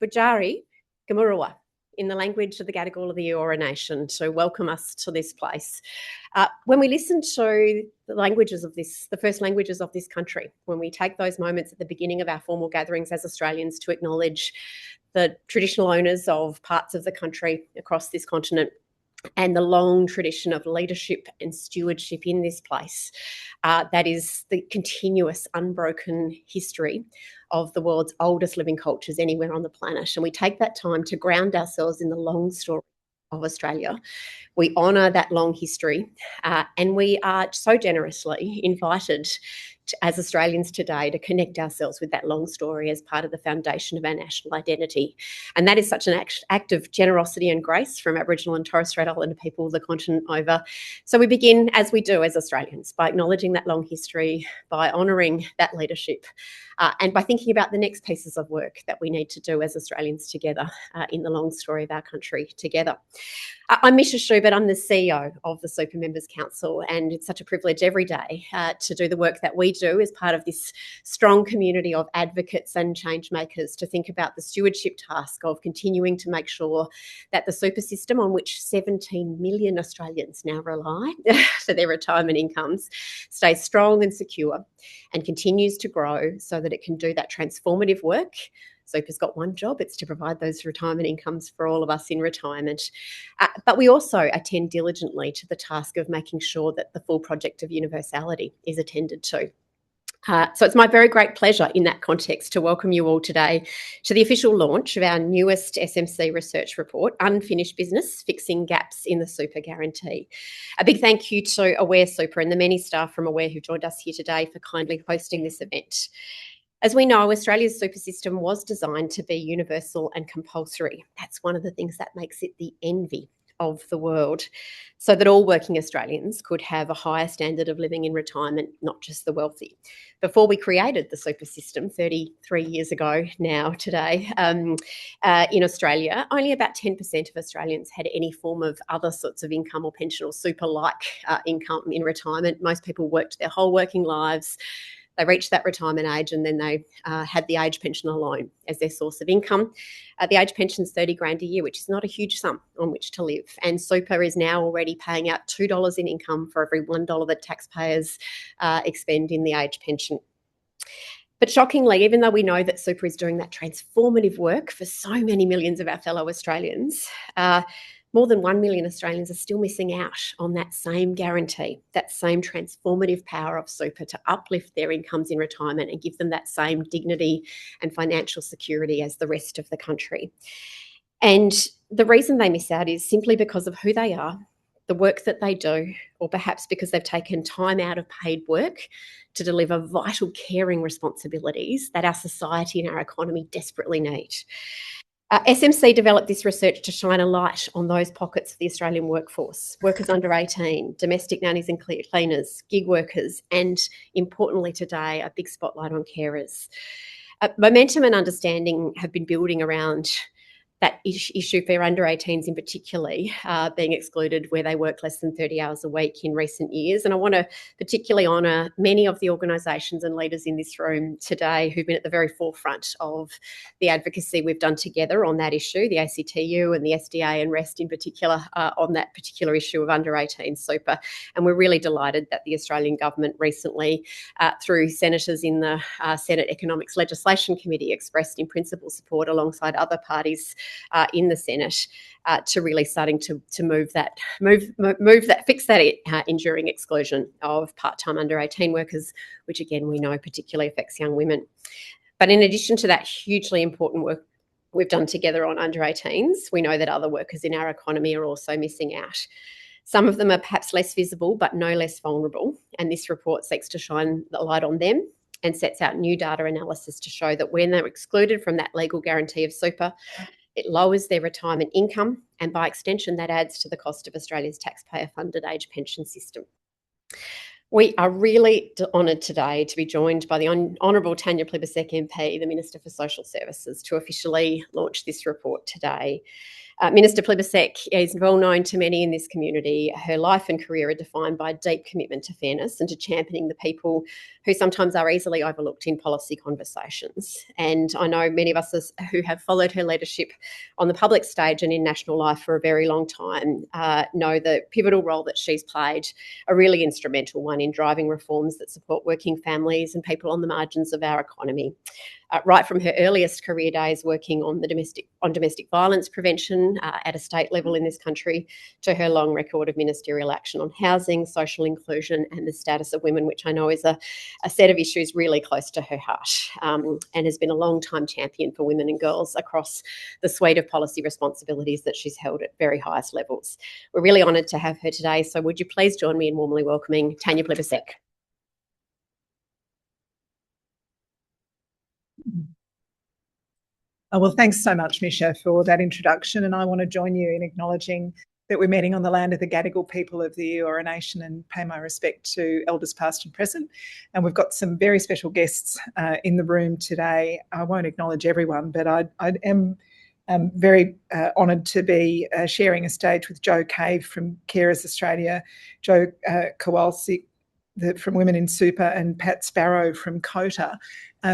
Bujari Gamurua, in the language of the Gadigal of the Eora Nation, to welcome us to this place. When we listen to the first languages of this country, when we take those moments at the beginning of our formal gatherings as Australians to acknowledge the traditional owners of parts of the country across this continent, and the long tradition of leadership and stewardship in this place, that is the continuous, unbroken history of the world's oldest living cultures anywhere on the planet. And we take that time to ground ourselves in the long story of Australia. We honour that long history, and we are so generously invited as Australians today to connect ourselves with that long story as part of the foundation of our national identity. And that is such an act of generosity and grace from Aboriginal and Torres Strait Islander people the continent over. So we begin, as we do as Australians, by acknowledging that long history, by honouring that leadership, and by thinking about the next pieces of work that we need to do as Australians together in the long story of our country together. I'm Misha Schubert. I'm the CEO of the Super Members Council, and it's such a privilege every day to do the work that we do as part of this strong community of advocates and change makers, to think about the stewardship task of continuing to make sure that the super system, on which 17 million Australians now rely for their retirement incomes, stays strong and secure and continues to grow so that it can do that transformative work. Super's got one job, it's to provide those retirement incomes for all of us in retirement. But we also attend diligently to the task of making sure that the full project of universality is attended to. So it's my very great pleasure in that context to welcome you all today to the official launch of our newest SMC research report, Unfinished Business, Fixing Gaps in the Super Guarantee. A big thank you to Aware Super and the many staff from Aware who joined us here today for kindly hosting this event. As we know, Australia's super system was designed to be universal and compulsory. That's one of the things that makes it the envy of the world, so that all working Australians could have a higher standard of living in retirement, not just the wealthy. Before we created the super system 33 years ago now today, in Australia, only about 10% of Australians had any form of other sorts of income or pension or super-like income in retirement. Most people worked their whole working lives. They reached that retirement age and then they had the age pension alone as their source of income. The age pension is $30,000 a year, which is not a huge sum on which to live. And super is now already paying out $2 in income for every $1 that taxpayers expend in the age pension. But shockingly, even though we know that super is doing that transformative work for so many millions of our fellow Australians, more than 1 million Australians are still missing out on that same guarantee, that same transformative power of super to uplift their incomes in retirement and give them that same dignity and financial security as the rest of the country. And the reason they miss out is simply because of who they are, the work that they do, or perhaps because they've taken time out of paid work to deliver vital caring responsibilities that our society and our economy desperately need. SMC developed this research to shine a light on those pockets of the Australian workforce, workers under 18, domestic nannies and cleaners, gig workers, and importantly today, a big spotlight on carers. Momentum and understanding have been building around that issue for under 18s in particular, being excluded where they work less than 30 hours a week in recent years. And I want to particularly honour many of the organisations and leaders in this room today who've been at the very forefront of the advocacy we've done together on that issue, the ACTU and the SDA and REST in particular, on that particular issue of under 18 super. And we're really delighted that the Australian government recently, through senators in the Senate Economics Legislation Committee, expressed in principle support alongside other parties in the Senate to really starting to fix that enduring exclusion of part-time under 18 workers, which again we know particularly affects young women. But in addition to that hugely important work we've done together on under 18s, we know that other workers in our economy are also missing out. Some of them are perhaps less visible but no less vulnerable, and this report seeks to shine the light on them and sets out new data analysis to show that when they're excluded from that legal guarantee of super, it lowers their retirement income, and by extension, that adds to the cost of Australia's taxpayer-funded age pension system. We are really honoured today to be joined by the Honourable Tanya Plibersek MP, the Minister for Social Services, to officially launch this report today. Minister Plibersek is well known to many in this community. Her life and career are defined by a deep commitment to fairness and to championing the people who sometimes are easily overlooked in policy conversations. And I know many of us who have followed her leadership on the public stage and in national life for a very long time know the pivotal role that she's played, a really instrumental one in driving reforms that support working families and people on the margins of our economy. Right from her earliest career days working on domestic violence prevention at a state level in this country, to her long record of ministerial action on housing, social inclusion and the status of women, which I know is a set of issues really close to her heart, and has been a long-time champion for women and girls across the suite of policy responsibilities that she's held at very highest levels. We're really honoured to have her today, so would you please join me in warmly welcoming Tanya Plibersek. Well, thanks so much, Misha, for that introduction. And I want to join you in acknowledging that we're meeting on the land of the Gadigal people of the Eora Nation and pay my respect to elders past and present. And we've got some very special guests in the room today. I won't acknowledge everyone, but I am very honoured to be sharing a stage with Jo Cave from Carers Australia, Jo Kowalczyk from Women in Super, and Pat Sparrow from COTA,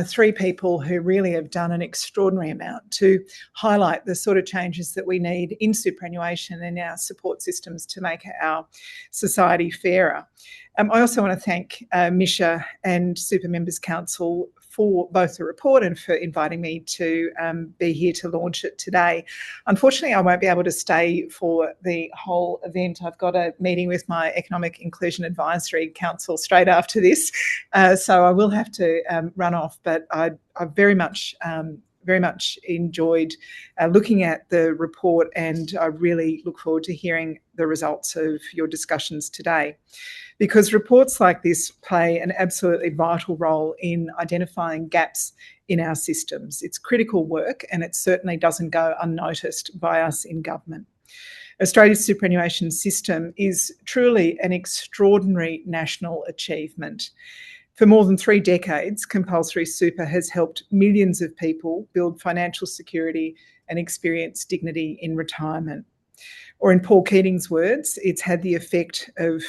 three people who really have done an extraordinary amount to highlight the sort of changes that we need in superannuation and our support systems to make our society fairer. I also want to thank Misha and Super Members Council for both the report and for inviting me to be here to launch it today. Unfortunately, I won't be able to stay for the whole event. I've got a meeting with my Economic Inclusion Advisory Council straight after this, so I will have to run off, but I very much enjoyed looking at the report, and I really look forward to hearing the results of your discussions today. Because reports like this play an absolutely vital role in identifying gaps in our systems. It's critical work, and it certainly doesn't go unnoticed by us in government. Australia's superannuation system is truly an extraordinary national achievement. For more than 3 decades, compulsory super has helped millions of people build financial security and experience dignity in retirement. Or in Paul Keating's words, it's had the effect of,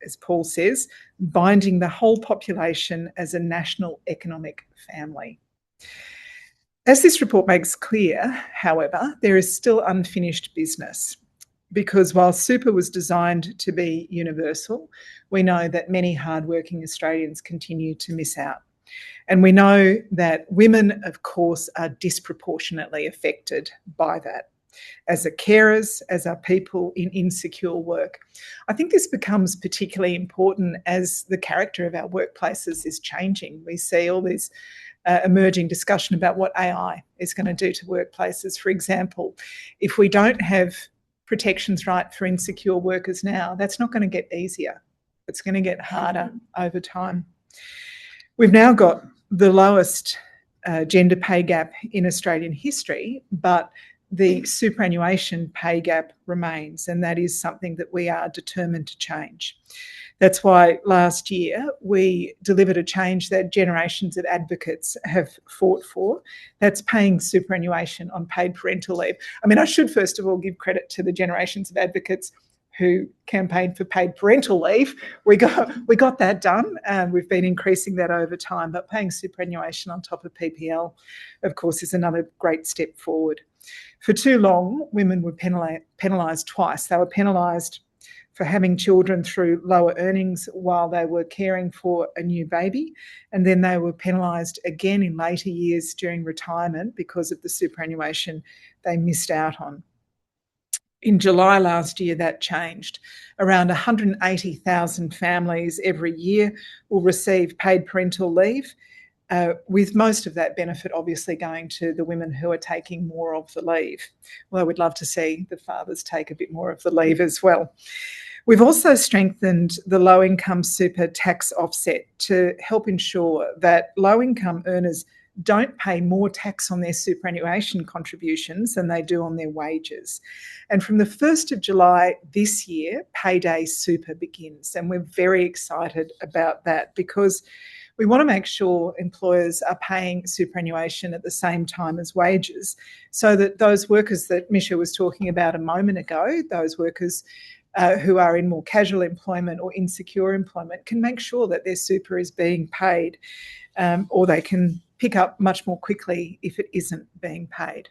as Paul says, binding the whole population as a national economic family. As this report makes clear, however, there is still unfinished business, because while super was designed to be universal, we know that many hardworking Australians continue to miss out. And we know that women, of course, are disproportionately affected by that, as are carers, as are people in insecure work. I think this becomes particularly important as the character of our workplaces is changing. We see all this emerging discussion about what AI is going to do to workplaces. For example, if we don't have protections right for insecure workers now, that's not going to get easier. It's going to get harder over time. We've now got the lowest gender pay gap in Australian history, but the superannuation pay gap remains, and that is something that we are determined to change. That's why last year we delivered a change that generations of advocates have fought for. That's paying superannuation on paid parental leave. I mean, I should first of all give credit to the generations of advocates who campaigned for paid parental leave. We got that done, and we've been increasing that over time. But paying superannuation on top of PPL, of course, is another great step forward. For too long, women were penalised twice. They were penalised for having children through lower earnings while they were caring for a new baby, and then they were penalised again in later years during retirement because of the superannuation they missed out on. In July last year, that changed. Around 180,000 families every year will receive paid parental leave, with most of that benefit obviously going to the women who are taking more of the leave. Well, I would love to see the fathers take a bit more of the leave as well. We've also strengthened the low-income super tax offset to help ensure that low-income earners don't pay more tax on their superannuation contributions than they do on their wages. And from the 1st of July this year, Payday Super begins. And we're very excited about that because we want to make sure employers are paying superannuation at the same time as wages, so that those workers that Misha was talking about a moment ago, those workers who are in more casual employment or insecure employment, can make sure that their super is being paid, or they can pick up much more quickly if it isn't being paid.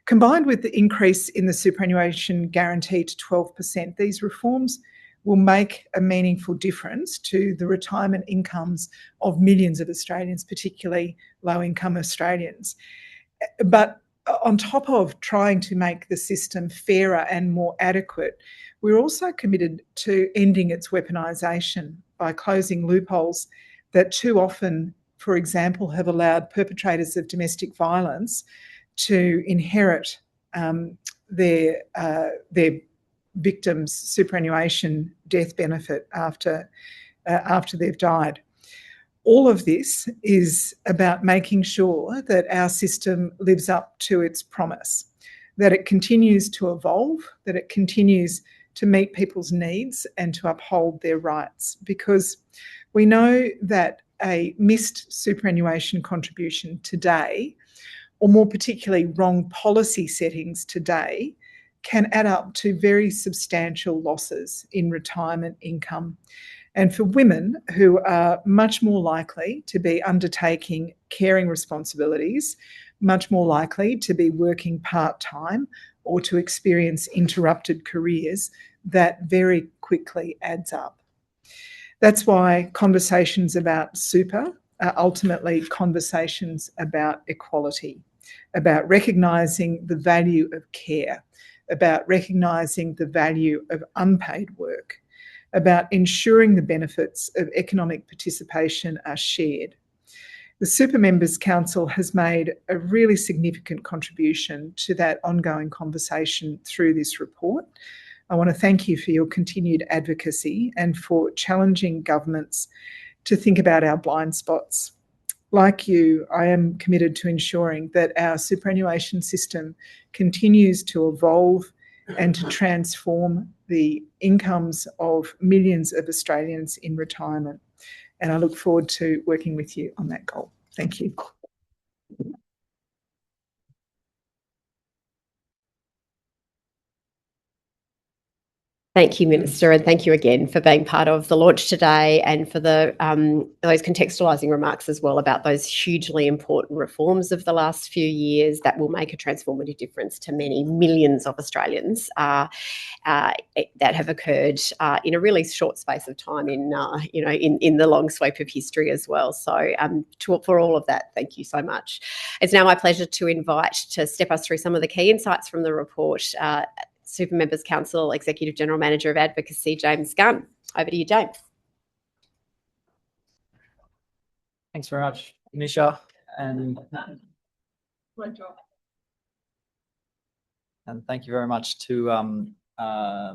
Combined with the increase in the superannuation guarantee to 12%, these reforms will make a meaningful difference to the retirement incomes of millions of Australians, particularly low-income Australians. But on top of trying to make the system fairer and more adequate, we're also committed to ending its weaponisation by closing loopholes that too often, for example, have allowed perpetrators of domestic violence to inherit their victims' superannuation death benefit after they've died. All of this is about making sure that our system lives up to its promise, that it continues to evolve, that it continues to meet people's needs and to uphold their rights, because we know that a missed superannuation contribution today, or more particularly wrong policy settings today, can add up to very substantial losses in retirement income. And for women who are much more likely to be undertaking caring responsibilities, much more likely to be working part-time or to experience interrupted careers, that very quickly adds up. That's why conversations about super are ultimately conversations about equality, about recognising the value of care, about recognising the value of unpaid work, about ensuring the benefits of economic participation are shared. The Super Members Council has made a really significant contribution to that ongoing conversation through this report. I want to thank you for your continued advocacy and for challenging governments to think about our blind spots. Like you, I am committed to ensuring that our superannuation system continues to evolve and to transform the incomes of millions of Australians in retirement. And I look forward to working with you on that goal. Thank you. Thank you, Minister, and thank you again for being part of the launch today and for the those contextualising remarks as well about those hugely important reforms of the last few years that will make a transformative difference to many millions of Australians that have occurred in a really short space of time in the long sweep of history as well. So for all of that, thank you so much. It's now my pleasure to invite to step us through some of the key insights from the report Super Members Council Executive General Manager of Advocacy, James Gunn. Over to you, James. Thanks very much, Misha, and thank you very much to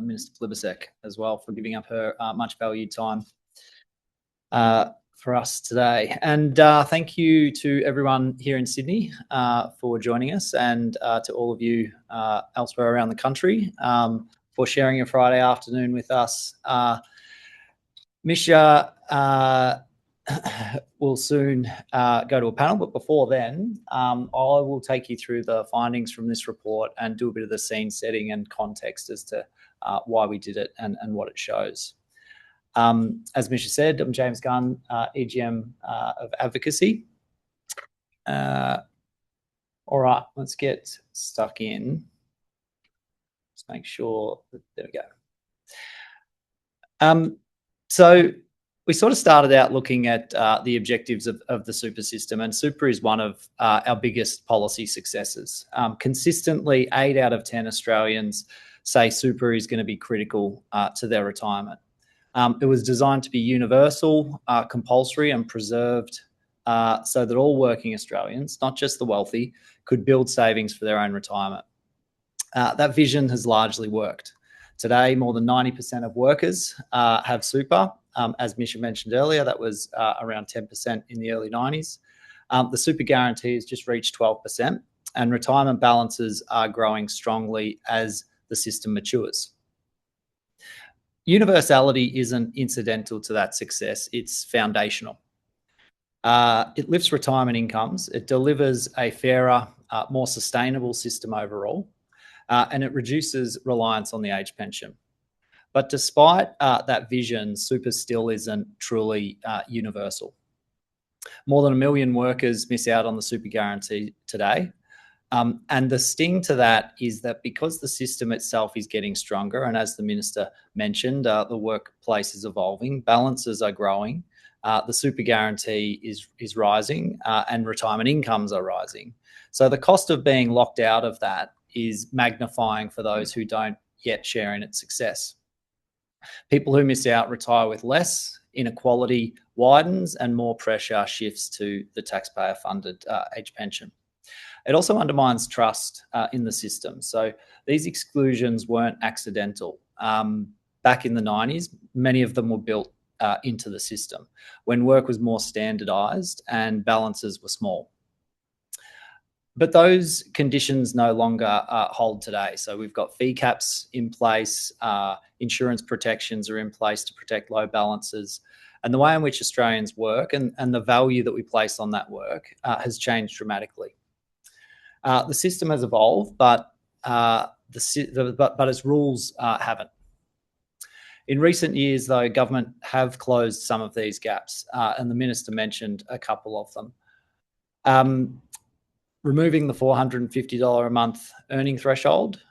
Minister Plibersek as well for giving up her much valued time for us today. And thank you to everyone here in Sydney for joining us, and to all of you elsewhere around the country for sharing your Friday afternoon with us. Misha will soon go to a panel, but before then, I will take you through the findings from this report and do a bit of the scene setting and context as to why we did it and what it shows. As Misha said, I'm James Gunn, EGM of Advocacy. All right, let's get stuck in. Let's make sure that, there we go. So we sort of started out looking at the objectives of the super system, and super is one of our biggest policy successes. Consistently, 8 out of 10 Australians say super is going to be critical to their retirement. It was designed to be universal, compulsory and preserved so that all working Australians, not just the wealthy, could build savings for their own retirement. That vision has largely worked. Today, more than 90% of workers have super. As Misha mentioned earlier, that was around 10% in the early 90s. The super guarantee has just reached 12%, and retirement balances are growing strongly as the system matures. Universality isn't incidental to that success, it's foundational. It lifts retirement incomes, it delivers a fairer, more sustainable system overall, and it reduces reliance on the age pension. But despite that vision, super still isn't truly universal. More than 1 million workers miss out on the super guarantee today. And the sting to that is that because the system itself is getting stronger, and as the Minister mentioned, the workplace is evolving, balances are growing, the super guarantee is rising, and retirement incomes are rising. So the cost of being locked out of that is magnifying for those who don't yet share in its success. People who miss out retire with less, inequality widens, and more pressure shifts to the taxpayer-funded age pension. It also undermines trust in the system. So these exclusions weren't accidental. Back in the 90s, many of them were built into the system when work was more standardised and balances were small. But those conditions no longer hold today. So we've got fee caps in place, insurance protections are in place to protect low balances, and the way in which Australians work and the value that we place on that work has changed dramatically. The system has evolved, but its rules haven't. In recent years, though, government have closed some of these gaps, and the Minister mentioned a couple of them. Removing the $450 a month earning threshold,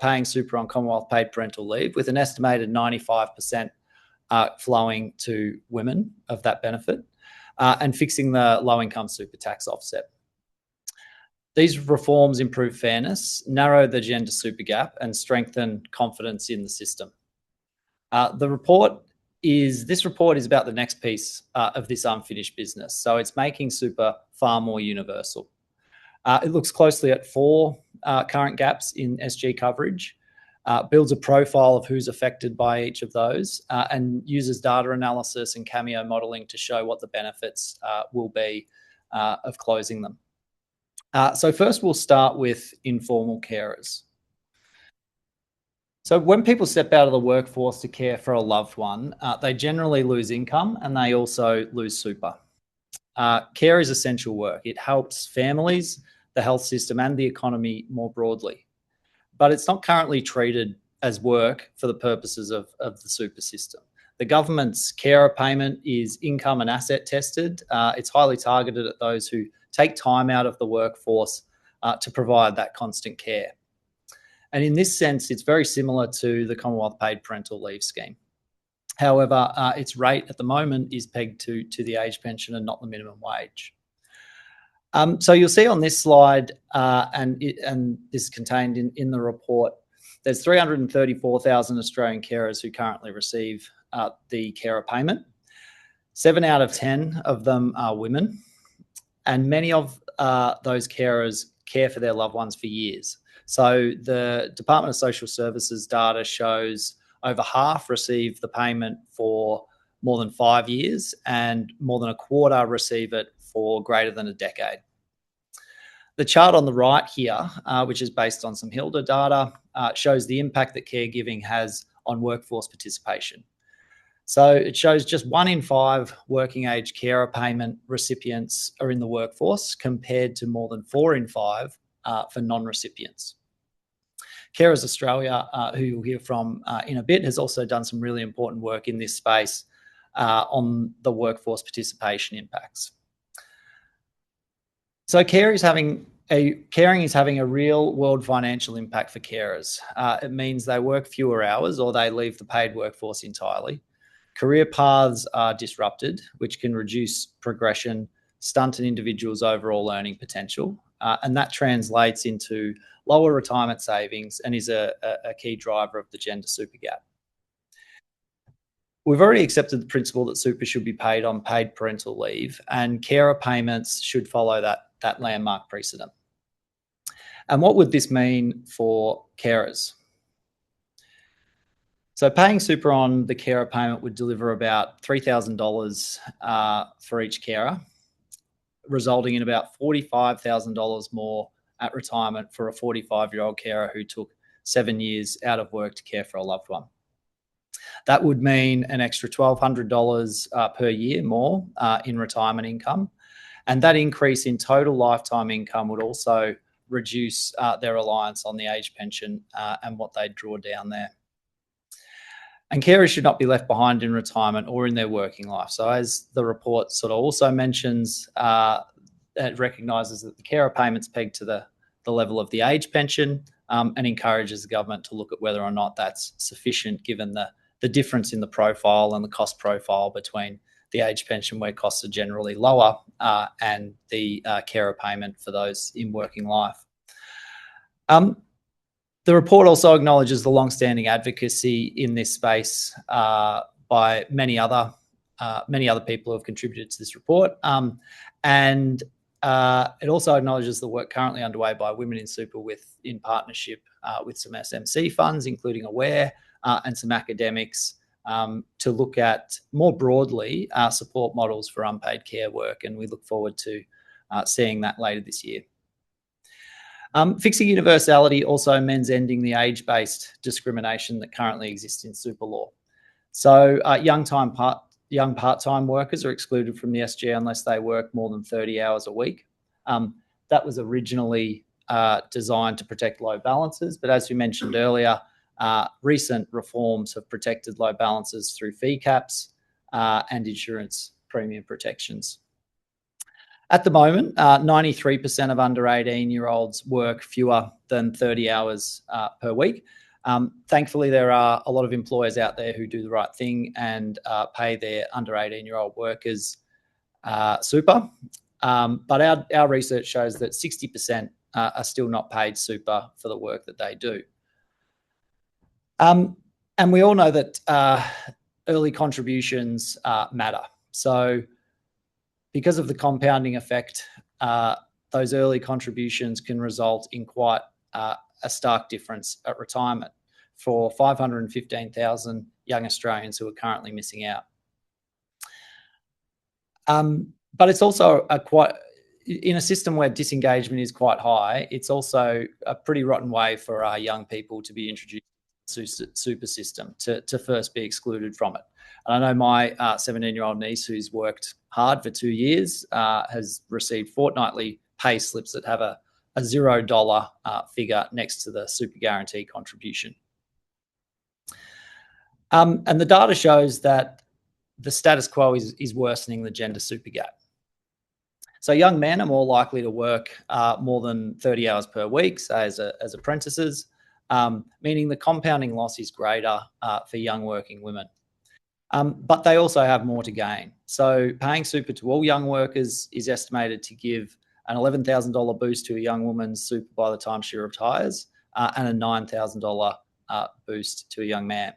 paying super on Commonwealth paid parental leave, with an estimated 95% flowing to women of that benefit, and fixing the low-income super tax offset. These reforms improve fairness, narrow the gender super gap, and strengthen confidence in the system. This report is about the next piece of this unfinished business. So it's making super far more universal. It looks closely at 4 current gaps in SG coverage, builds a profile of who's affected by each of those, and uses data analysis and cameo modelling to show what the benefits will be of closing them. So first we'll start with informal carers. So when people step out of the workforce to care for a loved one, they generally lose income and they also lose super. Care is essential work. It helps families, the health system, and the economy more broadly. But it's not currently treated as work for the purposes of the super system. The government's carer payment is income and asset tested. It's highly targeted at those who take time out of the workforce to provide that constant care. And in this sense, it's very similar to the Commonwealth paid parental leave scheme. However, its rate at the moment is pegged to the age pension and not the minimum wage. So you'll see on this slide, and this is contained in the report, there's 334,000 Australian carers who currently receive the carer payment. 7 out of 10 of them are women, and many of those carers care for their loved ones for years. So the Department of Social Services data shows over half receive the payment for more than 5 years, and more than a quarter receive it for greater than a decade. The chart on the right here, which is based on some HILDA data, shows the impact that caregiving has on workforce participation. So it shows just 1 in 5 working age carer payment recipients are in the workforce, compared to more than 4 in 5 for non-recipients. Carers Australia, who you'll hear from in a bit, has also done some really important work in this space on the workforce participation impacts. So caring is having a real world financial impact for carers. It means they work fewer hours or they leave the paid workforce entirely. Career paths are disrupted, which can reduce progression, stunt an individual's overall earning potential, and that translates into lower retirement savings and is a key driver of the gender super gap. We've already accepted the principle that super should be paid on paid parental leave, and carer payments should follow that landmark precedent. And what would this mean for carers? So paying super on the carer payment would deliver about $3,000 for each carer, resulting in about $45,000 more at retirement for a 45-year-old carer who took 7 years out of work to care for a loved one. That would mean an extra $1,200 per year more in retirement income. And that increase in total lifetime income would also reduce their reliance on the age pension and what they draw down there. And carers should not be left behind in retirement or in their working life. So as the report sort of also mentions, it recognises that the carer payment's pegged to the level of the age pension and encourages the government to look at whether or not that's sufficient given the difference in the profile and the cost profile between the age pension where costs are generally lower and the carer payment for those in working life. The report also acknowledges the long-standing advocacy in this space by many other people who have contributed to this report, and it also acknowledges the work currently underway by Women in Super in partnership with some SMC funds, including Aware and some academics, to look at more broadly support models for unpaid care work, and we look forward to seeing that later this year. Fixing universality also means ending the age-based discrimination that currently exists in super law. So young part-time workers are excluded from the SG unless they work more than 30 hours a week. That was originally designed to protect low balances, but as we mentioned earlier, recent reforms have protected low balances through fee caps and insurance premium protections. At the moment, 93% of under 18-year-olds work fewer than 30 hours per week. Thankfully, there are a lot of employers out there who do the right thing and pay their under 18-year-old workers super. But our research shows that 60% are still not paid super for the work that they do. And we all know that early contributions matter. So because of the compounding effect, those early contributions can result in quite a stark difference at retirement for 515,000 young Australians who are currently missing out. But it's also in a system where disengagement is quite high, it's also a pretty rotten way for our young people to be introduced to the super system, to first be excluded from it. And I know my 17-year-old niece, who's worked hard for 2 years, has received fortnightly pay slips that have a $0 figure next to the super guarantee contribution. And the data shows that the status quo is worsening the gender super gap. So young men are more likely to work more than 30 hours per week, say as apprentices, meaning the compounding loss is greater for young working women. But they also have more to gain. So paying super to all young workers is estimated to give an $11,000 boost to a young woman's super by the time she retires and a $9,000 boost to a young man.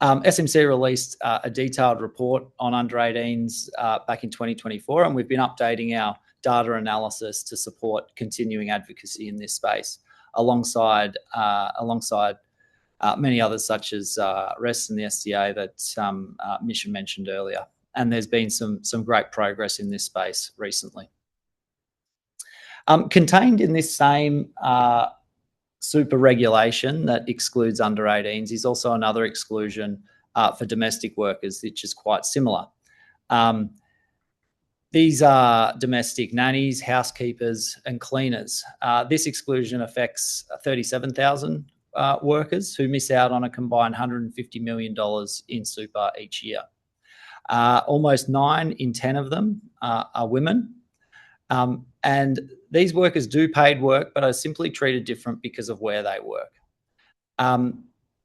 SMC released a detailed report on under 18s back in 2024, and we've been updating our data analysis to support continuing advocacy in this space alongside many others such as REST and the SDA that Misha mentioned earlier. And there's been some great progress in this space recently. Contained in this same super regulation that excludes under 18s is also another exclusion for domestic workers, which is quite similar. These are domestic nannies, housekeepers, and cleaners. This exclusion affects 37,000 workers who miss out on a combined $150 million in super each year. Almost 9 in 10 of them are women. And these workers do paid work, but are simply treated different because of where they work.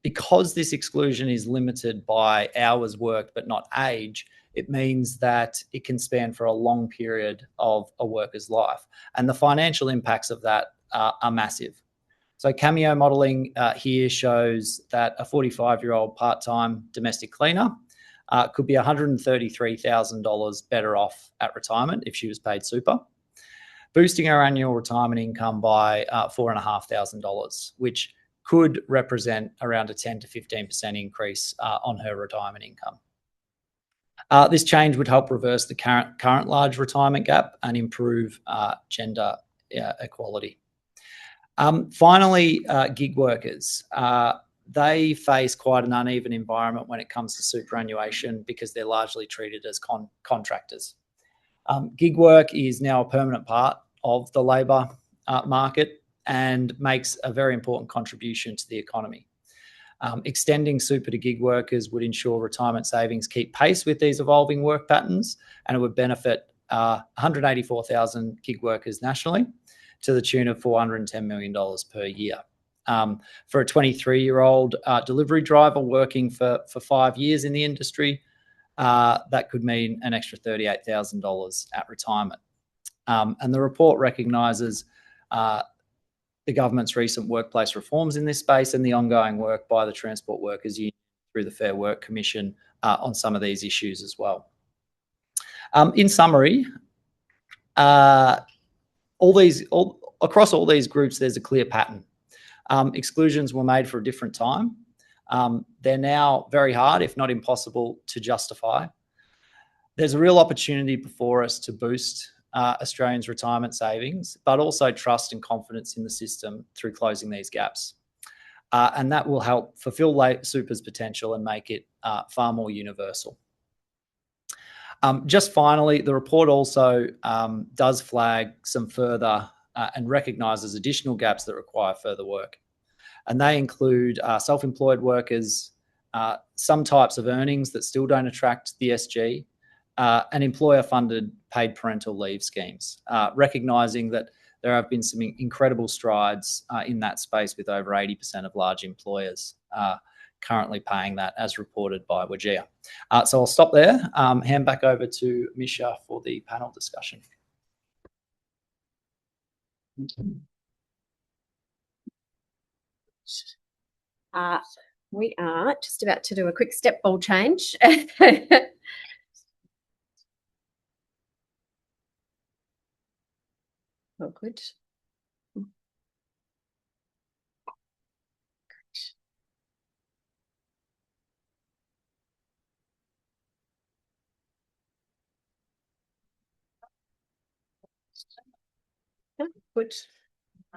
Because this exclusion is limited by hours worked but not age, it means that it can span for a long period of a worker's life. And the financial impacts of that are massive. So Cameo modelling here shows that a 45-year-old part-time domestic cleaner could be $133,000 better off at retirement if she was paid super, boosting her annual retirement income by $4,500, which could represent around a 10 to 15% increase on her retirement income. This change would help reverse the current large retirement gap and improve gender equality. Finally, gig workers. They face quite an uneven environment when it comes to superannuation because they're largely treated as contractors. Gig work is now a permanent part of the labour market and makes a very important contribution to the economy. Extending super to gig workers would ensure retirement savings keep pace with these evolving work patterns, and it would benefit 184,000 gig workers nationally to the tune of $410 million per year. For a 23-year-old delivery driver working for 5 years in the industry, that could mean an extra $38,000 at retirement. And the report recognises the government's recent workplace reforms in this space and the ongoing work by the Transport Workers Union through the Fair Work Commission on some of these issues as well. In summary, across all these groups, there's a clear pattern. Exclusions were made for a different time. They're now very hard, if not impossible, to justify. There's a real opportunity before us to boost Australians' retirement savings, but also trust and confidence in the system through closing these gaps. And that will help fulfil super's potential and make it far more universal. Just finally, the report also does flag some further and recognises additional gaps that require further work. And they include self-employed workers, some types of earnings that still don't attract the SG, and employer-funded paid parental leave schemes, recognising that there have been some incredible strides in that space, with over 80% of large employers currently paying that, as reported by WGEA. So I'll stop there, hand back over to Misha for the panel discussion. We are just about to do a quick step ball change. Oh, good. Good.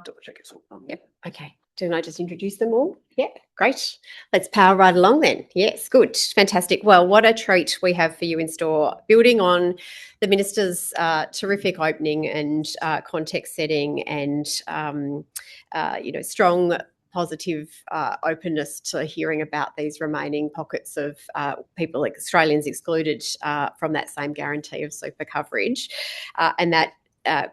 Double check it's all on. Yep. Okay. Didn't I just introduce them all? Yep. Great. Let's power right along then. Yes. Good. Fantastic. Well, what a treat we have for you in store. Building on the Minister's terrific opening and context setting and, strong positive openness to hearing about these remaining pockets of people, like Australians excluded from that same guarantee of super coverage, and that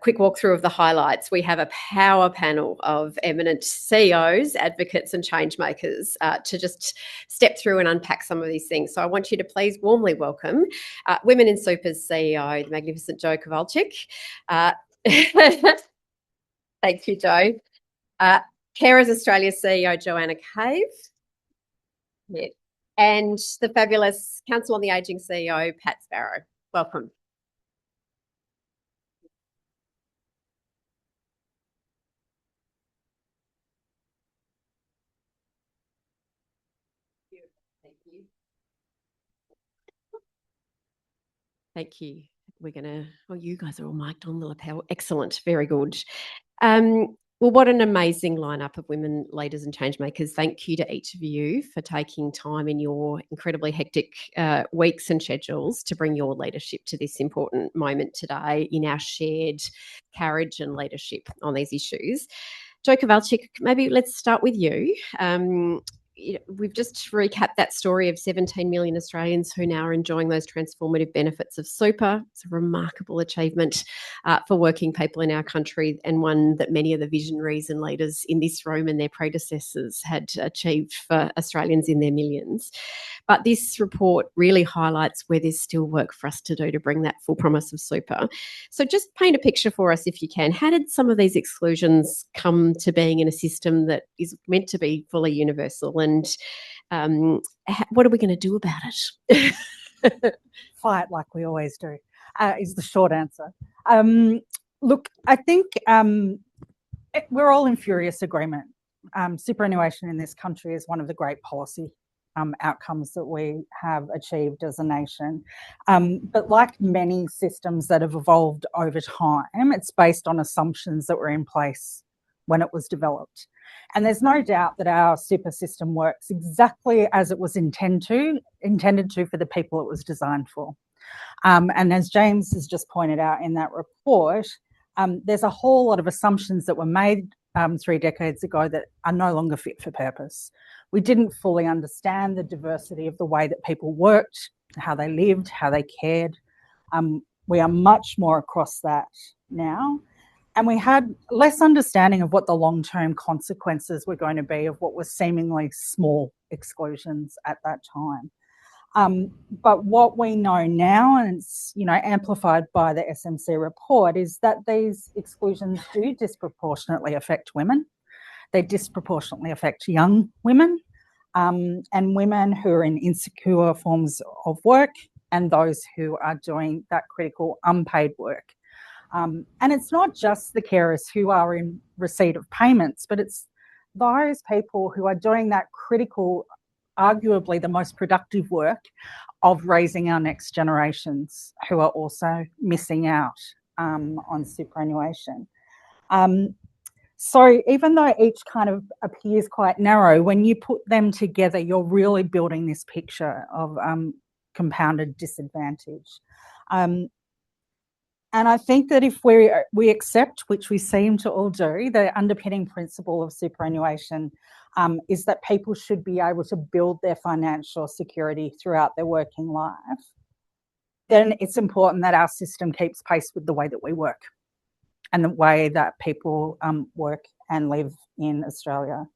quick walkthrough of the highlights. We have a power panel of eminent CEOs, advocates and change makers to just step through and unpack some of these things. So I want you to please warmly welcome Women in Super's CEO, the magnificent Jo Kowalczyk. Thank you, Jo. Carers Australia's CEO, Joanna Cave. Yeah. And the fabulous Council on the Ageing CEO, Pat Sparrow. Welcome. Thank you. Thank you. We're going to, oh, you guys are all mic'd on the lapel. Excellent. Very good. Well, what an amazing lineup of women leaders and change makers. Thank you to each of you for taking time in your incredibly hectic weeks and schedules to bring your leadership to this important moment today in our shared carriage and leadership on these issues. Jo Kowalczyk, maybe let's start with you. We've just recapped that story of 17 million Australians who now are enjoying those transformative benefits of super. It's a remarkable achievement for working people in our country, and one that many of the visionaries and leaders in this room and their predecessors had achieved for Australians in their millions. But this report really highlights where there's still work for us to do to bring that full promise of super. So just paint a picture for us, if you can. How did some of these exclusions come to being in a system that is meant to be fully universal? And what are we going to do about it? Fight like we always do, is the short answer. Look, I think we're all in furious agreement. Superannuation in this country is one of the great policy outcomes that we have achieved as a nation. But like many systems that have evolved over time, it's based on assumptions that were in place when it was developed. And there's no doubt that our super system works exactly as it was intended to for the people it was designed for. And as James has just pointed out in that report, there's a whole lot of assumptions that were made 3 decades ago that are no longer fit for purpose. We didn't fully understand the diversity of the way that people worked, how they lived, how they cared. We are much more across that now. And we had less understanding of what the long-term consequences were going to be of what were seemingly small exclusions at that time. But what we know now, and it's amplified by the SMC report, is that these exclusions do disproportionately affect women. They disproportionately affect young women and women who are in insecure forms of work and those who are doing that critical unpaid work. And it's not just the carers who are in receipt of payments, but it's those people who are doing that critical, arguably the most productive work of raising our next generations who are also missing out on superannuation. So even though each kind of appears quite narrow, when you put them together, you're really building this picture of compounded disadvantage. And I think that if we accept, which we seem to all do, the underpinning principle of superannuation is that people should be able to build their financial security throughout their working life, then it's important that our system keeps pace with the way that we work and the way that people work and live in Australia.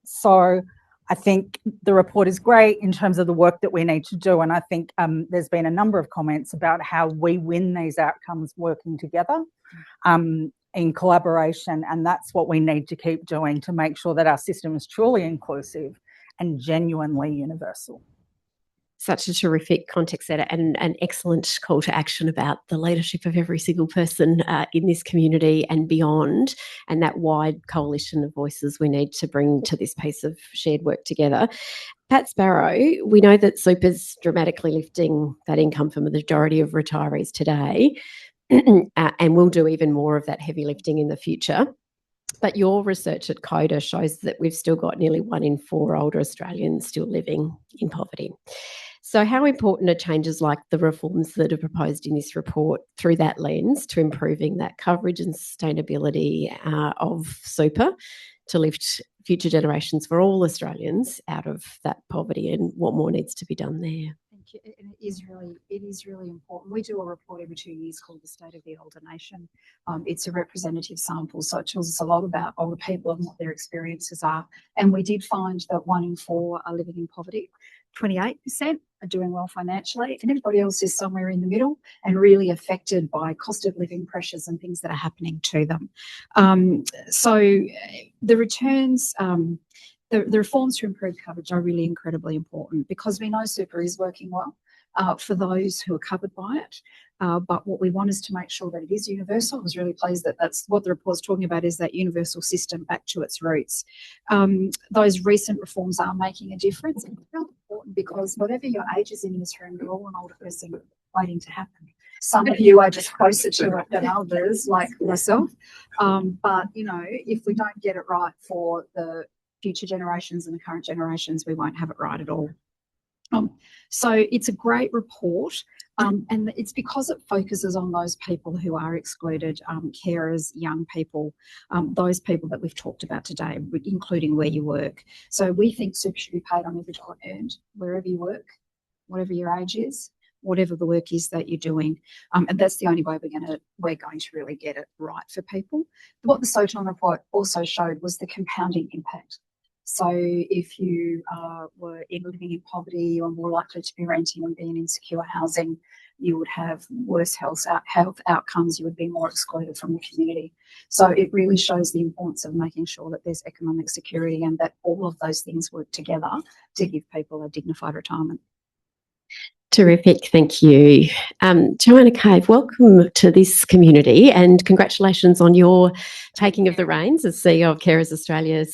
So I think the report is great in terms of the work that we need to do. And I think there's been a number of comments about how we win these outcomes working together in collaboration. And that's what we need to keep doing to make sure that our system is truly inclusive and genuinely universal. Such a terrific context setter and an excellent call to action about the leadership of every single person in this community and beyond, and that wide coalition of voices we need to bring to this piece of shared work together. Pat Sparrow, we know that super's dramatically lifting that income for the majority of retirees today, and will do even more of that heavy lifting in the future. But your research at COTA shows that we've still got nearly 1 in 4 older Australians still living in poverty. So how important are changes like the reforms that are proposed in this report through that lens to improving that coverage and sustainability of super to lift future generations for all Australians out of that poverty, and what more needs to be done there? Thank you. And it is really important. We do a report every 2 years called the State of the Older Nation. It's a representative sample, so it tells us a lot about older people and what their experiences are. And we did find that 1 in 4 are living in poverty. 28% are doing well financially, and everybody else is somewhere in the middle and really affected by cost of living pressures and things that are happening to them. So the returns, the reforms to improve coverage are really incredibly important because we know super is working well for those who are covered by it. But what we want is to make sure that it is universal. I was really pleased that that's what the report's talking about, is that universal system back to its roots. Those recent reforms are making a difference. And it's really important because whatever your age is in this room, you're all an older person waiting to happen. Some of you are just closer to it than others, like myself. But, if we don't get it right for the future generations and the current generations, we won't have it right at all. So it's a great report, and it's because it focuses on those people who are excluded, carers, young people, those people that we've talked about today, including where you work. So we think super should be paid on every dollar earned, wherever you work, whatever your age is, whatever the work is that you're doing. And that's the only way we're going to really get it right for people. What the SOTON report also showed was the compounding impact. So if you were living in poverty, you are more likely to be renting and be in insecure housing. You would have worse health outcomes. You would be more excluded from the community. So it really shows the importance of making sure that there's economic security and that all of those things work together to give people a dignified retirement. Terrific, thank you. Joanna Cave, welcome to this community and congratulations on your taking of the reins as CEO of Carers Australia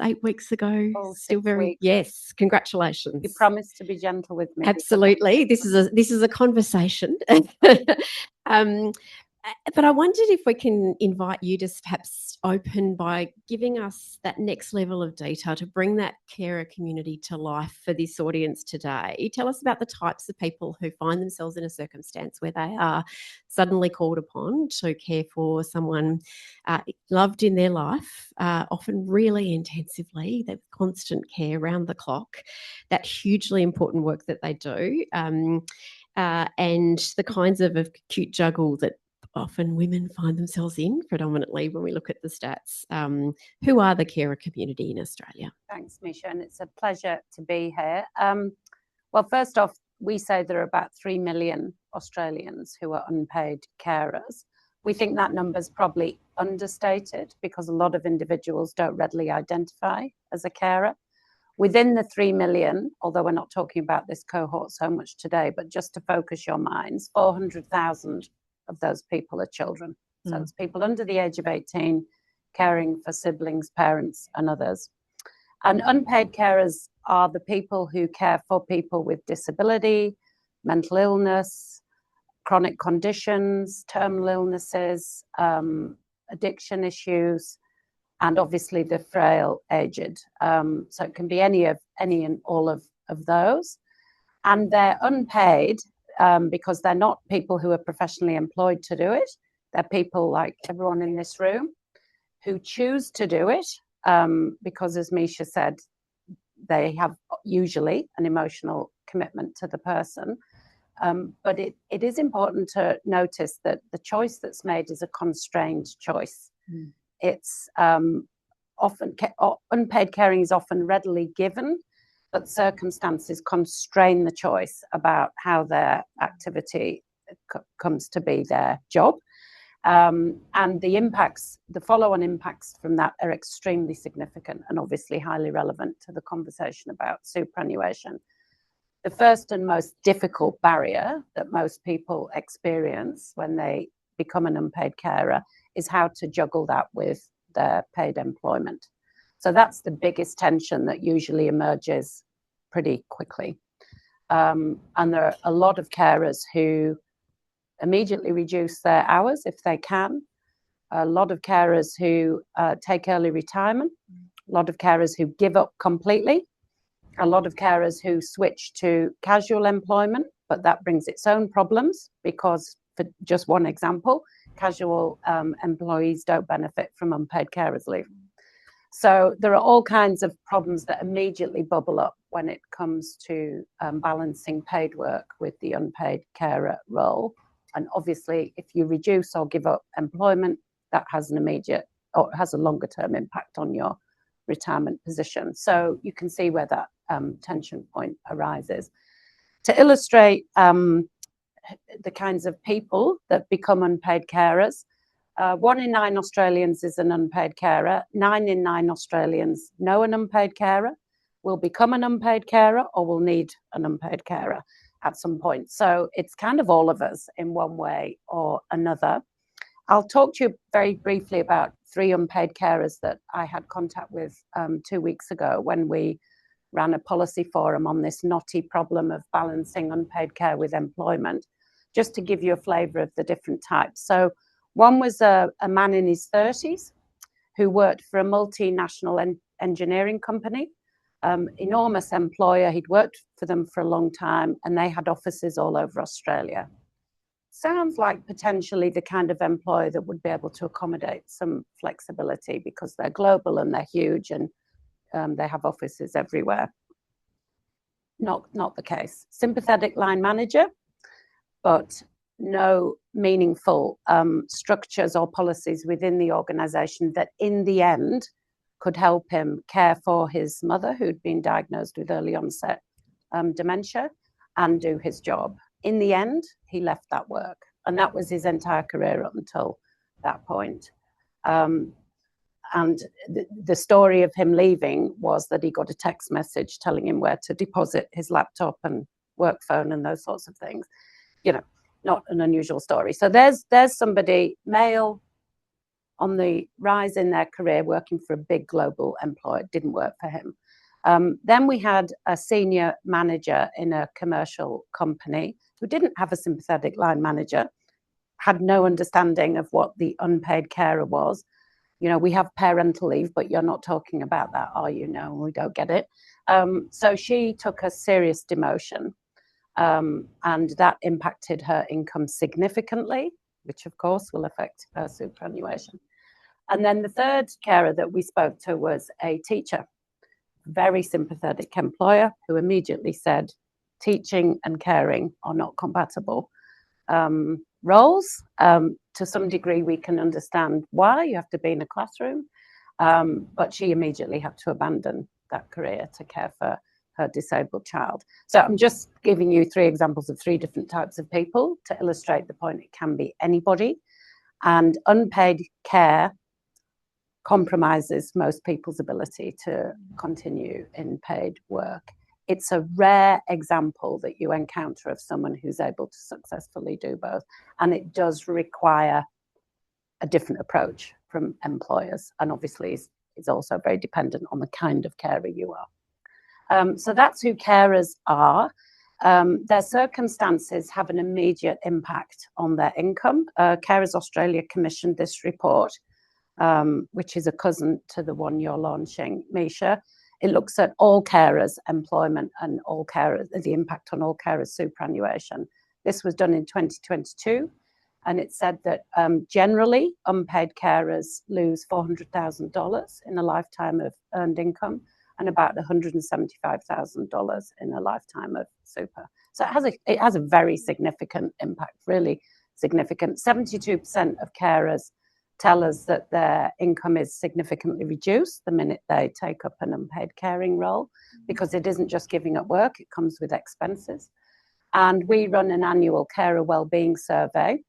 8 weeks ago. Oh, Still 6 very, weeks. yes, congratulations. You promised to be gentle with me. Absolutely. This is a conversation. But I wondered if we can invite you to perhaps open by giving us that next level of detail to bring that carer community to life for this audience today. Tell us about the types of people who find themselves in a circumstance where they are suddenly called upon to care for someone loved in their life, often really intensively, that constant care around the clock, that hugely important work that they do, and the kinds of acute juggle that often women find themselves in, predominantly when we look at the stats. Who are the carer community in Australia? Thanks, Misha, and it's a pleasure to be here. Well, first off, we say there are about 3 million Australians who are unpaid carers. We think that number's probably understated because a lot of individuals don't readily identify as a carer. Within the 3 million, although we're not talking about this cohort so much today, but just to focus your minds, 400,000 of those people are children. So it's people under the age of 18 caring for siblings, parents, and others. And unpaid carers are the people who care for people with disability, mental illness, chronic conditions, terminal illnesses, addiction issues, and obviously the frail, aged. So it can be any and all of those. And they're unpaid because they're not people who are professionally employed to do it. They're people like everyone in this room who choose to do it because, as Misha said, they have usually an emotional commitment to the person. But it is important to notice that the choice that's made is a constrained choice. It's often, unpaid caring is often readily given, but circumstances constrain the choice about how their activity comes to be their job. And the follow-on impacts from that are extremely significant and obviously highly relevant to the conversation about superannuation. The first and most difficult barrier that most people experience when they become an unpaid carer is how to juggle that with their paid employment. So that's the biggest tension that usually emerges pretty quickly. And there are a lot of carers who immediately reduce their hours if they can. A lot of carers who take early retirement. A lot of carers who give up completely. A lot of carers who switch to casual employment, but that brings its own problems because, for just one example, casual employees don't benefit from unpaid carers leave. So there are all kinds of problems that immediately bubble up when it comes to balancing paid work with the unpaid carer role. And obviously, if you reduce or give up employment, that has an immediate or has a longer term impact on your retirement position. So you can see where that tension point arises. To illustrate the kinds of people that become unpaid carers, 1 in 9 Australians is an unpaid carer. 9 in 9 Australians know an unpaid carer, will become an unpaid carer, or will need an unpaid carer at some point. So it's kind of all of us in one way or another. I'll talk to you very briefly about 3 unpaid carers that I had contact with 2 weeks ago when we ran a policy forum on this knotty problem of balancing unpaid care with employment, just to give you a flavour of the different types. So one was a man in his 30s who worked for a multinational engineering company, enormous employer. He'd worked for them for a long time and they had offices all over Australia. Sounds like potentially the kind of employer that would be able to accommodate some flexibility because they're global and they're huge and they have offices everywhere. Not the case. Sympathetic line manager, but no meaningful structures or policies within the organisation that in the end could help him care for his mother who'd been diagnosed with early onset dementia and do his job. In the end, he left that work and that was his entire career up until that point. And the story of him leaving was that he got a text message telling him where to deposit his laptop and work phone and those sorts of things. You know, not an unusual story. So there's somebody, male, on the rise in their career, working for a big global employer. It didn't work for him. Then we had a senior manager in a commercial company who didn't have a sympathetic line manager, had no understanding of what the unpaid carer was. You know, we have parental leave, but you're not talking about that, are you? No, we don't get it. So she took a serious demotion, and that impacted her income significantly, which of course will affect her superannuation. And then the third carer that we spoke to was a teacher, very sympathetic employer, who immediately said teaching and caring are not compatible roles. To some degree, we can understand why. You have to be in a classroom. But she immediately had to abandon that career to care for her disabled child. So I'm just giving you 3 examples of 3 different types of people to illustrate the point. It can be anybody. And unpaid care compromises most people's ability to continue in paid work. It's a rare example that you encounter of someone who's able to successfully do both. And it does require a different approach from employers. And obviously it's also very dependent on the kind of carer you are. So that's who carers are. Their circumstances have an immediate impact on their income. Carers Australia commissioned this report, which is a cousin to the one you're launching, Misha. It looks at all carers' employment and all carers, the impact on all carers' superannuation. This was done in 2022, and it said that generally unpaid carers lose $400,000 in a lifetime of earned income and about $175,000 in a lifetime of super. So it has a very significant impact, really significant. 72% of carers tell us that their income is significantly reduced the minute they take up an unpaid caring role, because it isn't just giving up work, it comes with expenses. And we run an annual carer wellbeing survey,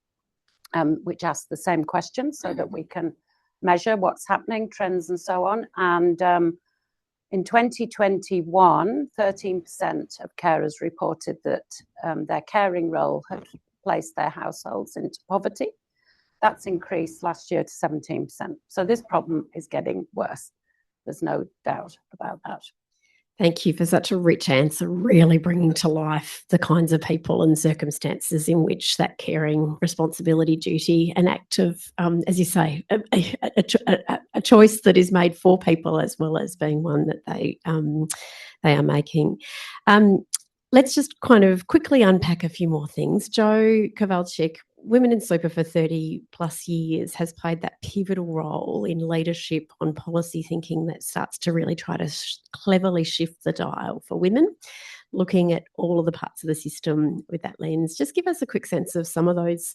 which asks the same question so that we can measure what's happening, trends and so on. And in 2021, 13% of carers reported that their caring role had placed their households into poverty. That's increased last year to 17%. So this problem is getting worse. There's no doubt about that. Thank you for such a rich answer, really bringing to life the kinds of people and circumstances in which that caring responsibility, duty, an act of, as you say, a choice that is made for people as well as being one that they are making. Let's just kind of quickly unpack a few more things. Jo Kowalczyk, Women in Super for 30 plus years, has played that pivotal role in leadership on policy thinking that starts to really try to cleverly shift the dial for women, looking at all of the parts of the system with that lens. Just give us a quick sense of some of those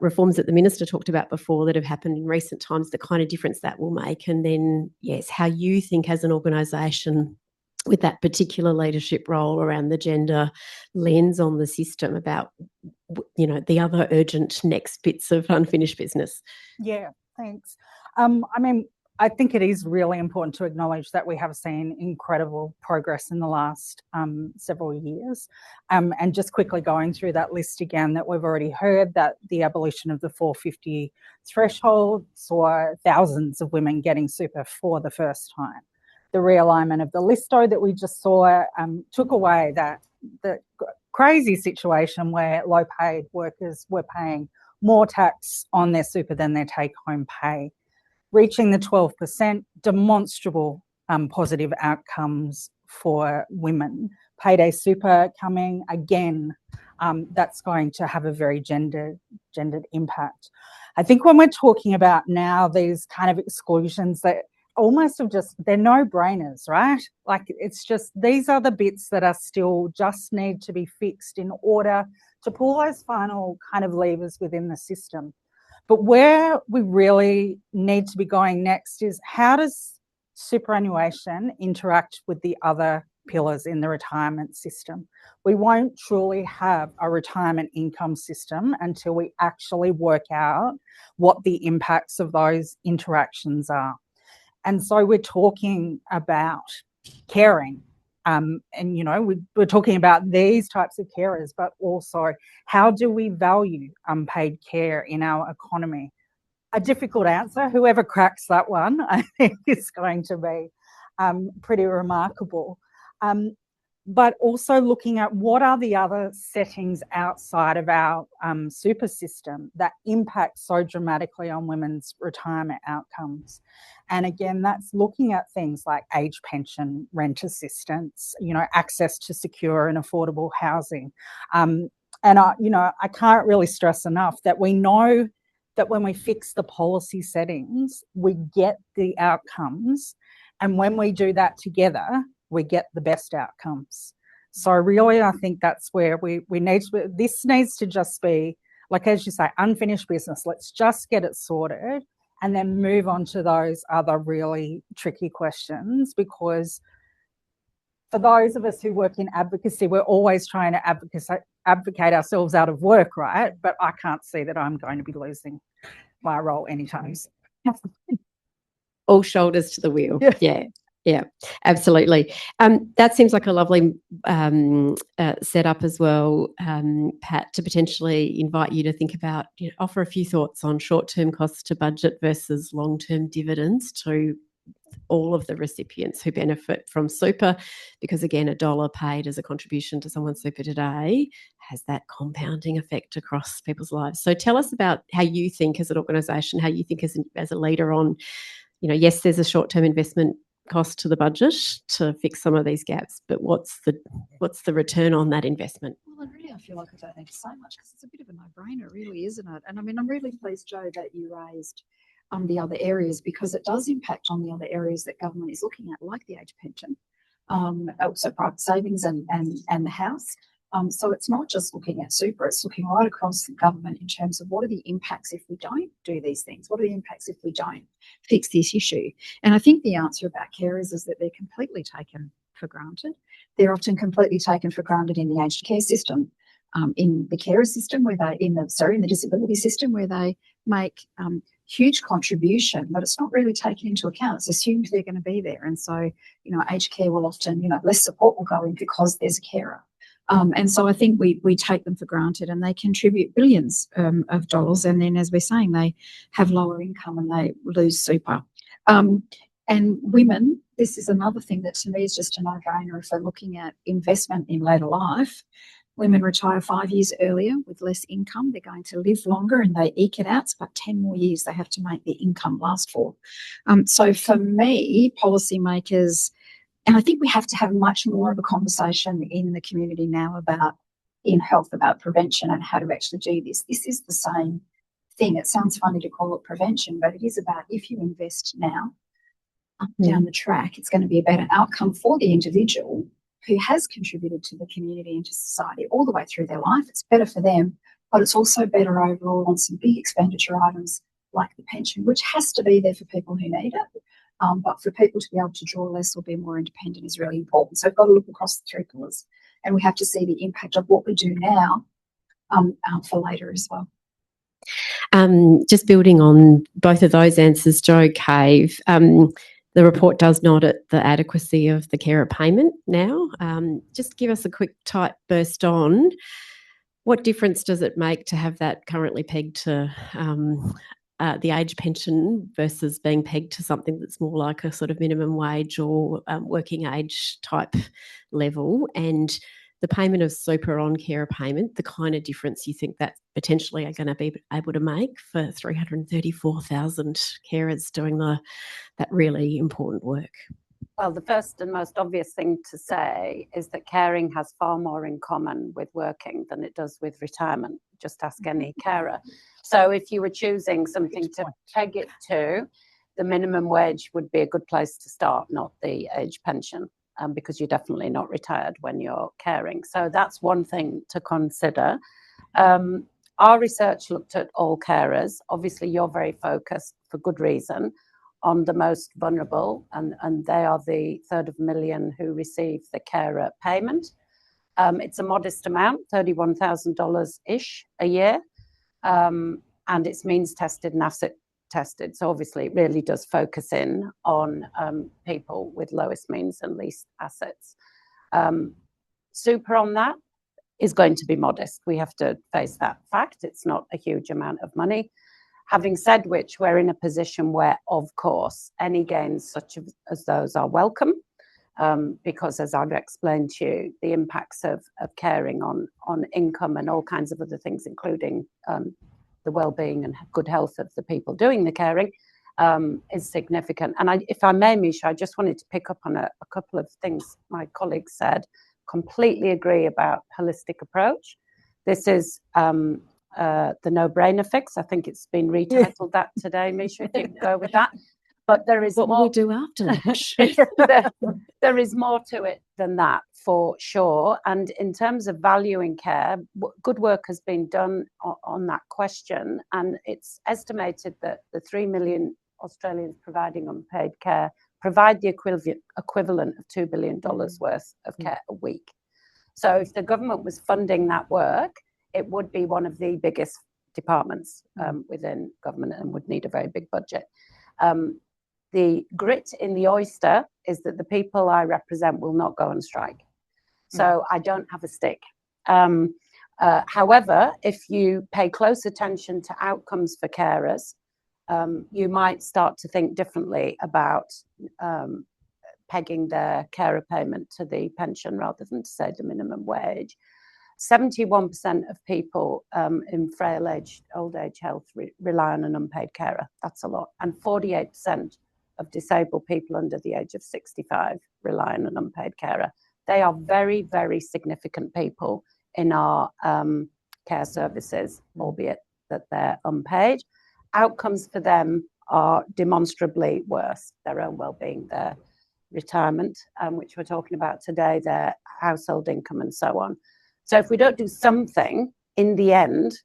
reforms that the Minister talked about before that have happened in recent times, the kind of difference that will make, and then, yes, how you think as an organisation with that particular leadership role around the gender lens on the system about, you know, the other urgent next bits of unfinished business. Yeah, thanks. I mean, I think it is really important to acknowledge that we have seen incredible progress in the last several years. And just quickly going through that list again, that we've already heard that the abolition of the 450 threshold saw thousands of women getting super for the first time. The realignment of the listo that we just saw took away the crazy situation where low-paid workers were paying more tax on their super than their take-home pay. Reaching the 12%, demonstrable positive outcomes for women. Payday super coming again, that's going to have a very gendered impact. I think when we're talking about now these kind of exclusions that almost have just, they're no-brainers, right? Like, it's just, these are the bits that are still just need to be fixed in order to pull those final kind of levers within the system. But where we really need to be going next is, how does superannuation interact with the other pillars in the retirement system? We won't truly have a retirement income system until we actually work out what the impacts of those interactions are. And so we're talking about caring, And, you know, we're talking about these types of carers, but also how do we value unpaid care in our economy? A difficult answer. Whoever cracks that one, I think, is going to be pretty remarkable. But also looking at what are the other settings outside of our super system that impact so dramatically on women's retirement outcomes. And again, that's looking at things like age pension, rent assistance, you know, access to secure and affordable housing. And I can't really stress enough that we know that when we fix the policy settings, we get the outcomes. And when we do that together, we get the best outcomes. So really, I think that's where we need to, this needs to just be, like, as you say, unfinished business. Let's just get it sorted and then move on to those other really tricky questions, because for those of us who work in advocacy, we're always trying to advocate ourselves out of work, right? But I can't see that I'm going to be losing my role anytime soon. All shoulders to the wheel. Yeah. Yeah, absolutely. That seems like a lovely setup as well, Pat, to potentially invite you to think about, offer a few thoughts on short-term costs to budget versus long-term dividends to all of the recipients who benefit from super, because again, $1 paid as a contribution to someone's super today has that compounding effect across people's lives. So tell us about how you think as an organisation, how you think as a leader on, yes, there's a short-term investment cost to the budget to fix some of these gaps, but what's the return on that investment? Well, and really, I feel like I don't need to say much because it's a bit of a no-brainer, really, isn't it? And I mean, I'm really pleased, Jo, that you raised the other areas, because it does impact on the other areas that government is looking at, like the age pension, also private savings and the house. So it's not just looking at super, it's looking right across the government in terms of what are the impacts if we don't do these things? What are the impacts if we don't fix this issue? And I think the answer about carers is that they're completely taken for granted. They're often completely taken for granted in the aged care system, in the carer system, in the disability system, where they make huge contribution, but it's not really taken into account. It's assumed they're going to be there. And so, aged care will often, less support will go in because there's a carer. And so I think we take them for granted, and they contribute billions of dollars. And then, as we're saying, they have lower income and they lose super. And women, this is another thing that to me is just a no-brainer if we're looking at investment in later life. Women retire 5 years earlier with less income. They're going to live longer and they eke it out. It's about 10 more years they have to make the income last for. So for me, policymakers, and I think we have to have much more of a conversation in the community now about, in health, about prevention and how to actually do this. This is the same thing. It sounds funny to call it prevention, but it is about, if you invest now, down the track, it's going to be a better outcome for the individual who has contributed to the community and to society all the way through their life. It's better for them, but it's also better overall on some big expenditure items like the pension, which has to be there for people who need it. But for people to be able to draw less or be more independent is really important. So we've got to look across the three pillars, and we have to see the impact of what we do now for later as well. Just building on both of those answers, Jo, Cave, the report does nod at the adequacy of the carer payment now. Just give us a quick tight burst on what difference does it make to have that currently pegged to the age pension versus being pegged to something that's more like a sort of minimum wage or working age type level, and the payment of super on carer payment, the kind of difference you think that potentially are going to be able to make for 334,000 carers doing that really important work? Well, the first and most obvious thing to say is that caring has far more in common with working than it does with retirement. Just ask any carer. So if you were choosing something to peg it to, the minimum wage would be a good place to start, not the age pension, because you're definitely not retired when you're caring. So that's one thing to consider. Our research looked at all carers. Obviously, you're very focused, for good reason, on the most vulnerable, and they are the 350,000 who receive the carer payment. It's a modest amount, $31,000-ish a year, and it's means tested and asset tested. So obviously it really does focus in on people with lowest means and least assets. Super on that is going to be modest. We have to face that fact. It's not a huge amount of money. Having said which, we're in a position where, of course, any gains such as those are welcome, because as I've explained to you, the impacts of caring on income and all kinds of other things, including the well-being and good health of the people doing the caring, is significant. And if I may, Misha, I just wanted to pick up on a couple of things my colleagues said. Completely agree about holistic approach. This is the no-brainer fix. I think it's been retitled that today, Misha, if you can go with that. But there is what more. will we do after lunch? There is more to it than that, for sure. And in terms of valuing care, good work has been done on that question. And it's estimated that the 3 million Australians providing unpaid care provide the equivalent of $2 billion worth of care a week. So if the government was funding that work, it would be one of the biggest departments within government and would need a very big budget. The grit in the oyster is that the people I represent will not go on strike. So I don't have a stick. However, if you pay close attention to outcomes for carers, you might start to think differently about pegging their carer payment to the pension rather than to, say, the minimum wage. 71% of people in frail age, old age health rely on an unpaid carer. That's a lot. And 48% of disabled people under the age of 65 rely on an unpaid carer. They are very, very significant people in our care services, albeit that they're unpaid. Outcomes for them are demonstrably worse. Their own well-being, their retirement, which we're talking about today, their household income and so on. So if we don't do something, in the end,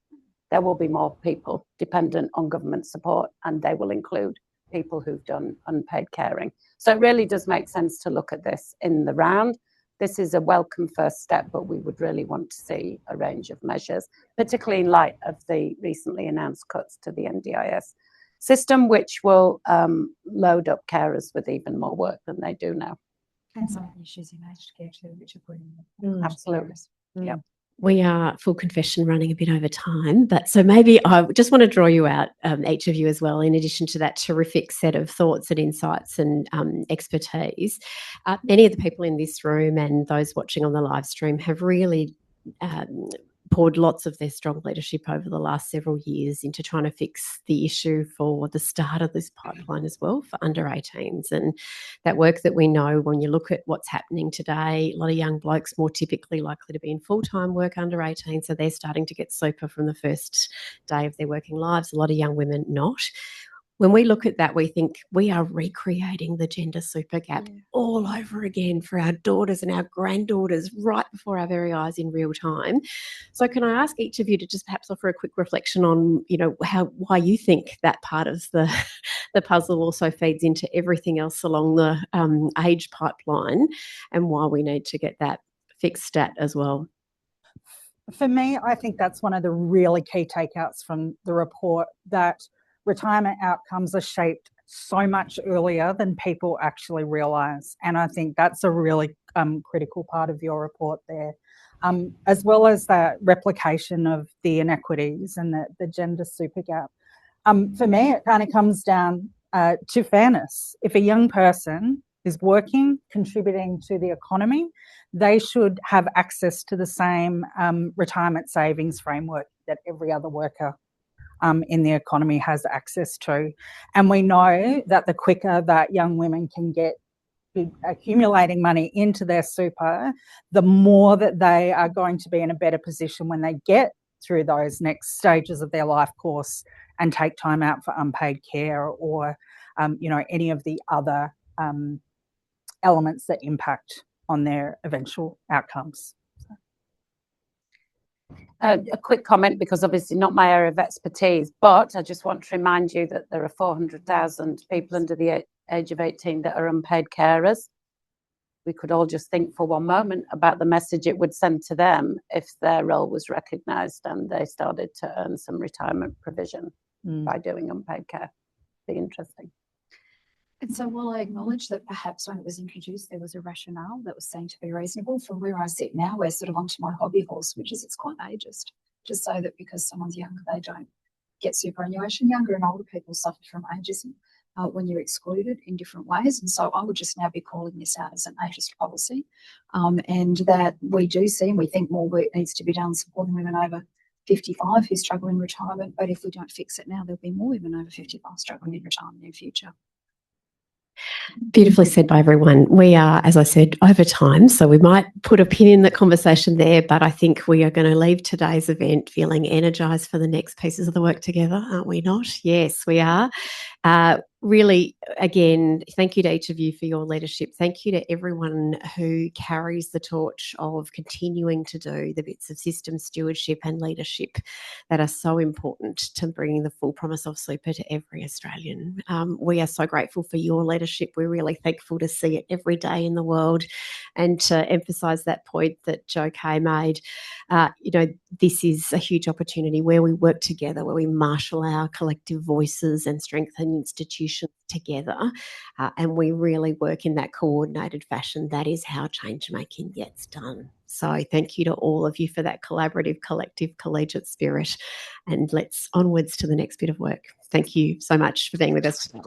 there will be more people dependent on government support, and they will include people who've done unpaid caring. So it really does make sense to look at this in the round. This is a welcome first step, but we would really want to see a range of measures, particularly in light of the recently announced cuts to the NDIS system, which will load up carers with even more work than they do now. And some of the issues in aged care too, which are putting Absolutely. Yeah. We are, full confession, running a bit over time, but so maybe I just want to draw you out, each of you as well, in addition to that terrific set of thoughts and insights and expertise. Many of the people in this room and those watching on the live stream have really poured lots of their strong leadership over the last several years into trying to fix the issue for the start of this pipeline as well for under 18s. And that work that we know, when you look at what's happening today, a lot of young blokes more typically likely to be in full-time work under 18, so they're starting to get super from the first day of their working lives. A lot of young women not. When we look at that, we think we are recreating the gender super gap all over again for our daughters and our granddaughters right before our very eyes in real time. So can I ask each of you to just perhaps offer a quick reflection on, why you think that part of the puzzle also feeds into everything else along the age pipeline, and why we need to get that fixed stat as well? For me, I think that's one of the really key takeouts from the report, that retirement outcomes are shaped so much earlier than people actually realise. And I think that's a really critical part of your report there, as well as that replication of the inequities and the gender super gap. For me, it kind of comes down to fairness. If a young person is working, contributing to the economy, they should have access to the same retirement savings framework that every other worker in the economy has access to. And we know that the quicker that young women can get accumulating money into their super, the more that they are going to be in a better position when they get through those next stages of their life course and take time out for unpaid care or, any of the other elements that impact on their eventual outcomes. A quick comment, because obviously not my area of expertise, but I just want to remind you that there are 400,000 people under the age of 18 that are unpaid carers. We could all just think for one moment about the message it would send to them if their role was recognised and they started to earn some retirement provision by doing unpaid care. Be interesting. And so while I acknowledge that perhaps when it was introduced, there was a rationale that was seen to be reasonable, from where I sit now, we're sort of onto my hobby horse, which is it's quite ageist to say that because someone's younger, they don't get superannuation. Younger and older people suffer from ageism when you're excluded in different ways. And so I would just now be calling this out as an ageist policy, and that we do see and we think more work needs to be done supporting women over 55 who struggle in retirement. But if we don't fix it now, there'll be more women over 55 struggling in retirement in the future. Beautifully said by everyone. We are, as I said, over time, so we might put a pin in the conversation there, but I think we are going to leave today's event feeling energised for the next pieces of the work together, aren't we not? Yes, we are. Really, again, thank you to each of you for your leadership. Thank you to everyone who carries the torch of continuing to do the bits of system stewardship and leadership that are so important to bringing the full promise of super to every Australian. We are so grateful for your leadership. We're really thankful to see it every day in the world. And to emphasise that point that Joe Kay made, this is a huge opportunity where we work together, where we marshal our collective voices and strengthen institutions together, and we really work in that coordinated fashion. That is how change making gets done. So thank you to all of you for that collaborative, collective, collegiate spirit, and let's onwards to the next bit of work. Thank you so much for being with us today.